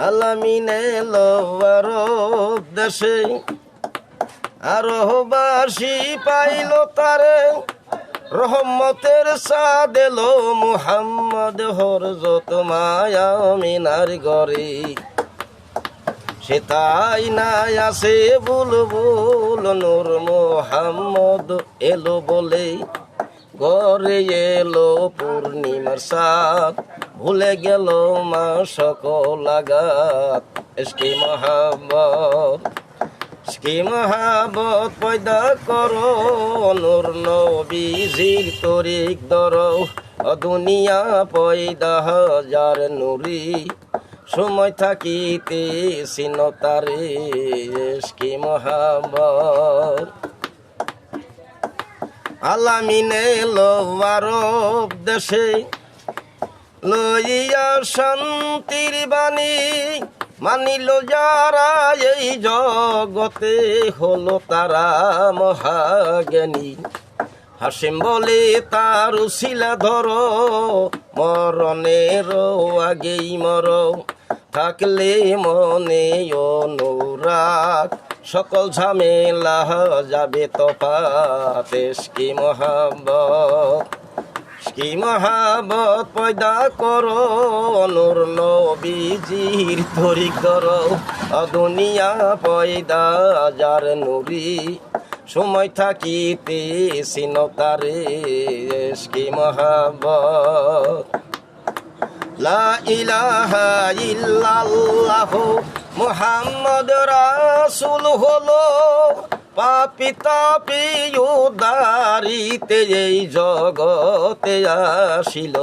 আলামিনে আরব দেশে আরববাসী পাইল তারে রহমতের সাদ এলো মুহাম্মদ হরজত মায়া মিনার গরে সে তাই নাই আসে বুলবুল নূর মুহাম্মদ এলো বলে ঘরে এলো পূর্ণিমার সাত ভুলে গেল মা সকল আগাত ইশকে মহাব্বত পয়দা করো নূর নবীজির তরিক ধরো দুনিয়া পয়দা হাজার নুরি সময় থাকিতে সিনতারে ইশকে মহাব্বত আলামিনে আরব দেশে লইয়া শান্তির বাণী মানিল যারা এই জগতে হলো তারা মহাজ্ঞানী হাসিম বলে তার উসিলা ধরো মরণের আগেই মর থাকলে মনে অনুরাগ সকল ঝামেলা যাবে তফাত ইশকে মহাব্বত পয়দা করো নূর নবীজির তরিক ধরো দুনিয়া পয়দা যার নুরি সময় থাকিতে সিনতারে ইশকে মহাব্বত লা ইলাহা ইল্লাল্লাহ মুহাম্মদ রাসূল হলো পাপী তাপী উদ্ধারিতে এই জগতে আসিল।